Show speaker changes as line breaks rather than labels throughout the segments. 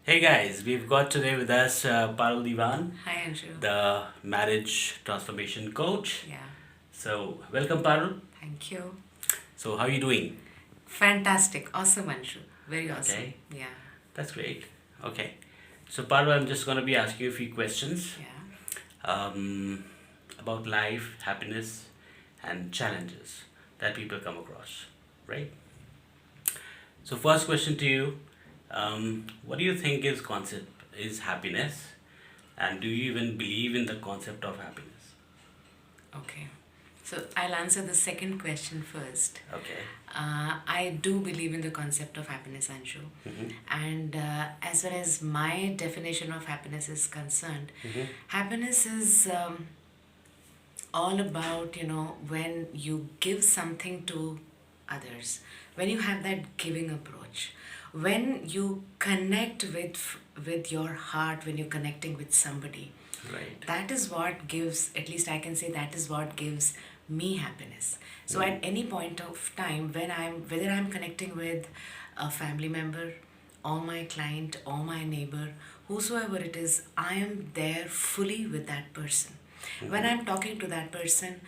Hey guys, we've got today with us Paru Ddiwan,
Hi, Anshu.
the marriage transformation coach.
Yeah,
So, welcome Paru.
thank you.
So, how are you doing?
Fantastic. Awesome, Anshu. Very awesome.
Okay,
Yeah,
that's great. Okay, so Paru, I'm just going to be asking you a few questions
yeah.
um, about life, happiness, and challenges that people come across, right? So, first question to you: what do you think is concept is happiness, and do you even believe in the concept of happiness?
Okay. So I'll answer the second question first.
Okay.
I do believe in the concept of happiness, Anshu.
Mm-hmm.
And as far as my definition of happiness is concerned,
Mm-hmm.
happiness is all about, when you give something to others, when you have that giving approach, when you connect with your heart, when you're connecting with somebody,
Right.
that is what gives, at least I can say, that is what gives me happiness. So
Mm.
at any point of time, when I'm whether I'm connecting with a family member or my client or my neighbor, whosoever it is, I am there fully with that person. When I'm talking to that person,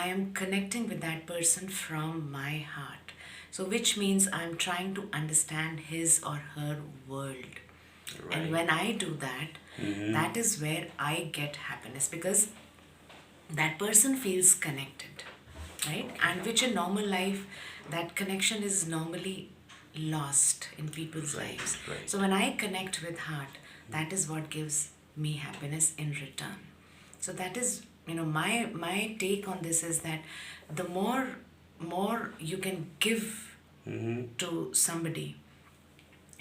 I am connecting with that person from my heart. So which means I'm trying to understand his or her world. And
Right.
when I do that,
Mm-hmm.
that is where I get happiness, because that person feels connected, right?
Okay.
And which in normal life, that connection is normally lost in people's
Right.
lives.
Right.
So when I connect with heart, that is what gives me happiness in return. So that is, my take on this is that the more you can give
Mm-hmm.
to somebody,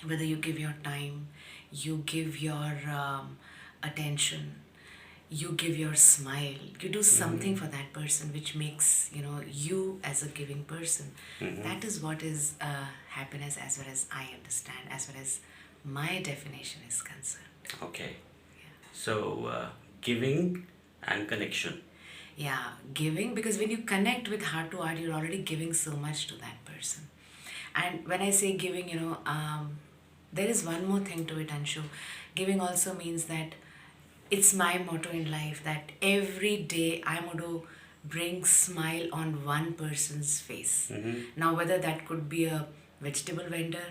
whether you give your time, you give your attention, you give your smile, you do something
Mm-hmm.
for that person which makes you as a giving person.
Mm-hmm.
That is what is happiness, as far as I understand, as far as my definition is concerned.
Okay. So, giving and connection.
Yeah, giving, because when you connect with heart to heart, you're already giving so much to that person. And when I say giving, there is one more thing to it, Anshu. Giving also means that it's my motto in life that every day I'm going to bring smile on one person's face.
Mm-hmm.
Now, whether that could be a vegetable vendor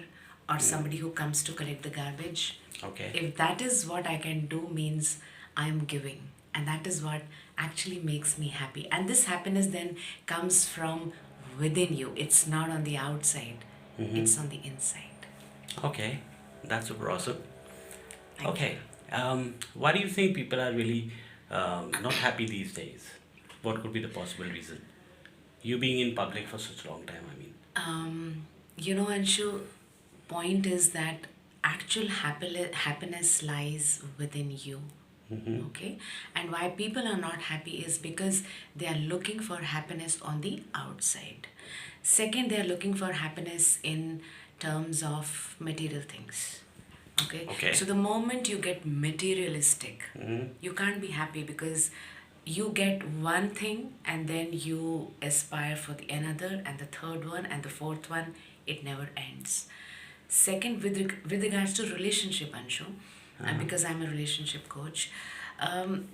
or somebody who comes to collect the garbage,
Okay.
if that is what I can do, means I'm giving. And that is what actually makes me happy. And this happiness then comes from within you. It's not on the outside,
Mm-hmm.
it's on the inside.
Okay. That's super awesome.
Thank you.
Okay. Why do you think people are really not happy these days? What could be the possible reason? You being in public for such a long time, I mean.
Anshu, point is that actual happiness lies within you.
Mm-hmm.
Okay, and why people are not happy is because they are looking for happiness on the outside. Second, they are looking for happiness in terms of material things. Okay,
Okay.
so the moment you get materialistic,
Mm-hmm.
you can't be happy, because you get one thing and then you aspire for the another and the third one and the fourth one. It never ends. Second, with regards to relationship, Anshu, and
Uh-huh.
because I'm a relationship coach, um,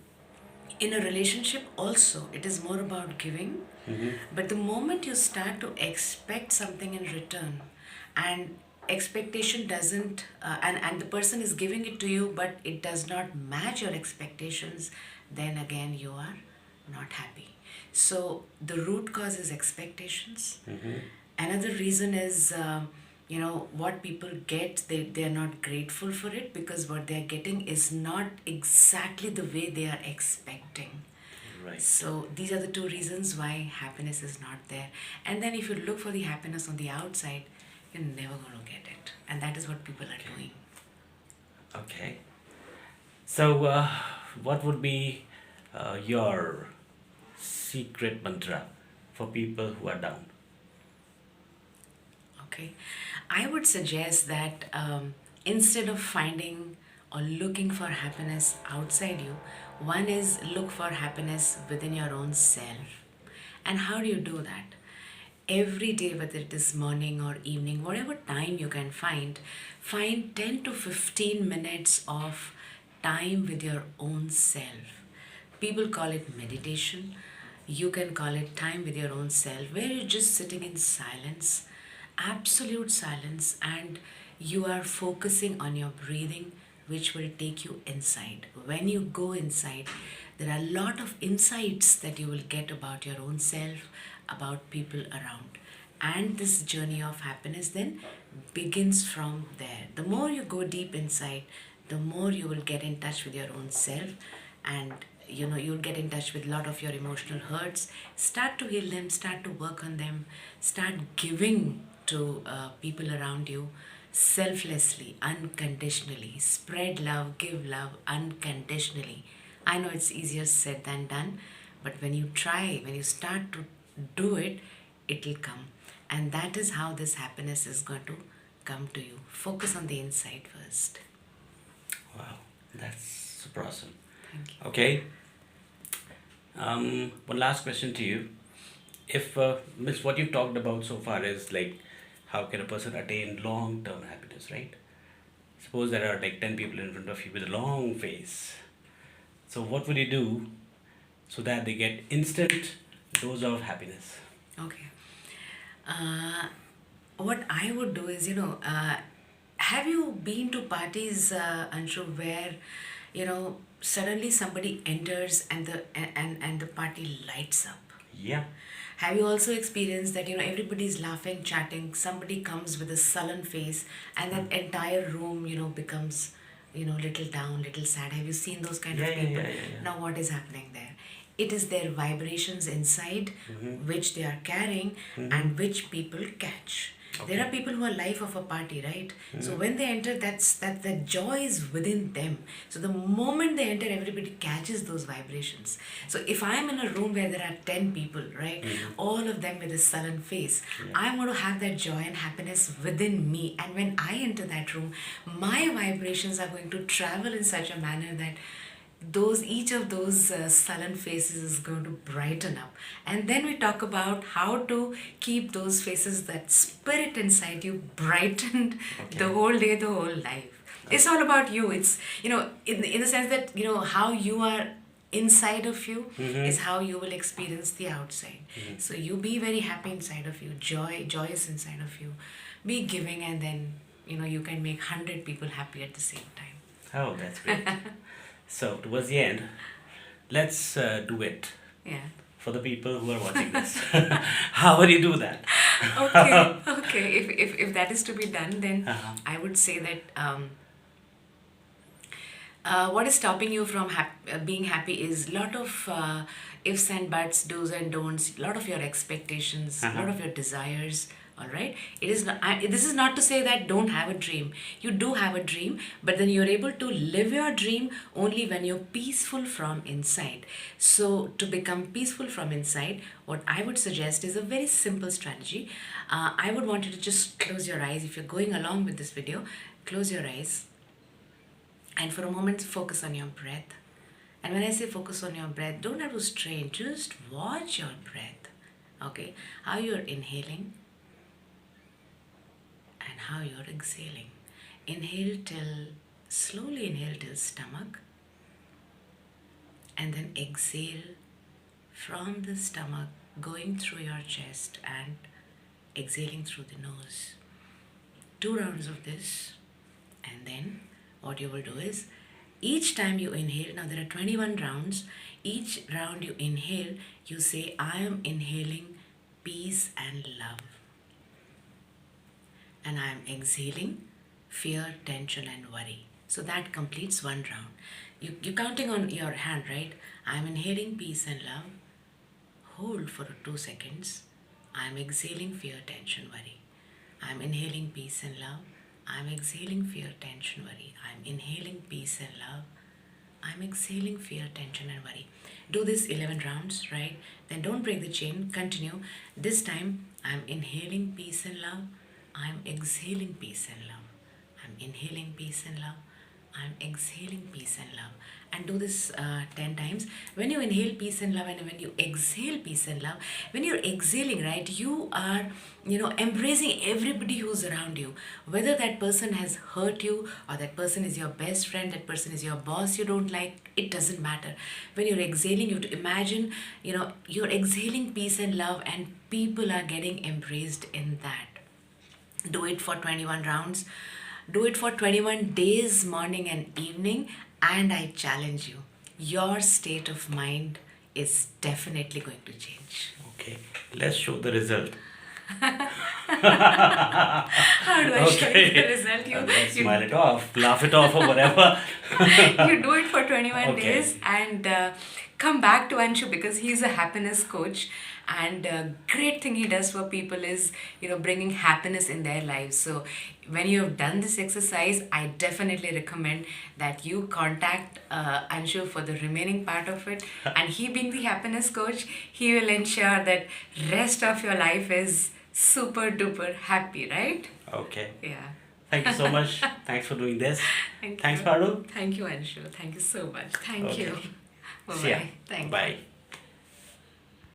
in a relationship also it is more about giving.
Mm-hmm.
But the moment you start to expect something in return, and expectation doesn't and the person is giving it to you but it does not match your expectations, then again you are not happy. So the root cause is expectations.
Mm-hmm.
Another reason is what people get, they're not grateful for it, because what they're getting is not exactly the way they are expecting.
Right.
So these are the two reasons why happiness is not there. And then if you look for the happiness on the outside, you're never going to get it. And that is what people are doing.
Okay. So, what would be your secret mantra for people who are down?
Okay. I would suggest that instead of finding or looking for happiness outside you, one is look for happiness within your own self. And how do you do that? every day, whether it is morning or evening, whatever time you can find 10 to 15 minutes of time with your own self. People call it meditation. You can call it time with your own self, where you're just sitting in silence, absolute silence, and you are focusing on your breathing, which will take you inside. When you go inside, there are a lot of insights that you will get about your own self, about people around. And this journey of happiness then begins from there. The more you go deep inside, the more you will get in touch with your own self, and you'll get in touch with a lot of your emotional hurts. Start to heal them, start to work on them, start giving to people around you selflessly, unconditionally. Spread love, give love unconditionally. I know it's easier said than done, but when you try, when you start to do it, it'll come. And that is how this happiness is going to come to you. Focus on the inside first.
Wow, that's super awesome.
Thank you.
Okay. One last question to you. If Miss, what you've talked about so far is like how can a person attain long-term happiness, right? Suppose there are like 10 people in front of you with a long face. So what would you do so that they get instant dose of happiness?
Okay. What I would do is, have you been to parties, Anshu, where, suddenly somebody enters and the party lights up?
Yeah.
Have you also experienced that, everybody's laughing, chatting, somebody comes with a sullen face, and that entire room, becomes, little down, little sad? Have you seen those kind of people? Now, what is happening there? It is their vibrations inside, which they are carrying, and which people catch.
Okay.
There are people who are life of a party, right? So when they enter, that joy is within them. So the moment they enter, everybody catches those vibrations. So if I'm in a room where there are 10 people, right, all of them with a sullen face, I'm going to have that joy and happiness within me. And when I enter that room, my vibrations are going to travel in such a manner that each of those sullen faces is going to brighten up. And then we talk about how to keep those faces, that spirit inside you, brightened the whole day, the whole life. It's all about you. It's, in the sense that, how you are inside of you is how you will experience the outside. So you be very happy inside of you, joyous inside of you, be giving, and then, you can make 100 people happy at the same time.
Oh, that's great. So, towards the end, let's do it
Yeah.
for the people who are watching this. How would you do that?
Okay. If that is to be done, then I would say that what is stopping you from being happy is a lot of ifs and buts, do's and don'ts, a lot of your expectations, a lot of your desires. All right. It is not. This is not to say that don't have a dream. You do have a dream, but then you're able to live your dream only when you're peaceful from inside. So to become peaceful from inside, what I would suggest is a very simple strategy. I would want you to just close your eyes. If you're going along with this video, close your eyes. And for a moment, focus on your breath. And when I say focus on your breath, don't have to strain. Just watch your breath. Okay? How you're inhaling and how you're exhaling. Slowly inhale till stomach. And then exhale from the stomach, going through your chest and exhaling through the nose. 2 rounds of this. And then what you will do is, each time you inhale, now there are 21 rounds, each round you inhale, you say, I am inhaling peace and love. And I am exhaling fear, tension and worry. So that completes 1 round. You're counting on your hand, right? I am inhaling peace and love. Hold for 2 seconds. I am exhaling fear, tension, worry. I am inhaling peace and love. I'm exhaling fear, tension, worry. I'm inhaling peace and love. I'm exhaling fear, tension and worry. Do this 11 rounds, right? Then don't break the chain. Continue. This time, I'm inhaling peace and love. I'm exhaling peace and love. I'm inhaling peace and love. I'm exhaling peace and love. And do this 10 times. When you inhale peace and love and when you exhale peace and love, when you're exhaling, right, you are, embracing everybody who's around you. Whether that person has hurt you or that person is your best friend, that person is your boss you don't like, it doesn't matter. When you're exhaling, you have to imagine, you're exhaling peace and love and people are getting embraced in that. Do it for 21 rounds. Do it for 21 days, morning and evening. And I challenge you, your state of mind is definitely going to change.
Okay, let's show the result.
How do I show you the result?
Let's smile it off, laugh it off, or whatever.
You do it for 21
Okay.
days and come back to Anshu because he's a happiness coach, and great thing he does for people is bringing happiness in their lives. So when you have done this exercise, I definitely recommend that you contact Anshu for the remaining part of it, and he being the happiness coach, he will ensure that rest of your life is super duper happy, right?
Okay.
Yeah.
Thank you so much. Thanks for doing this.
Thank
Thanks,
you.
Paru.
Thank you, Anshu. Thank you so much. Thank
Okay.
you.
See ya.
Bye-bye. Thank you.
Bye.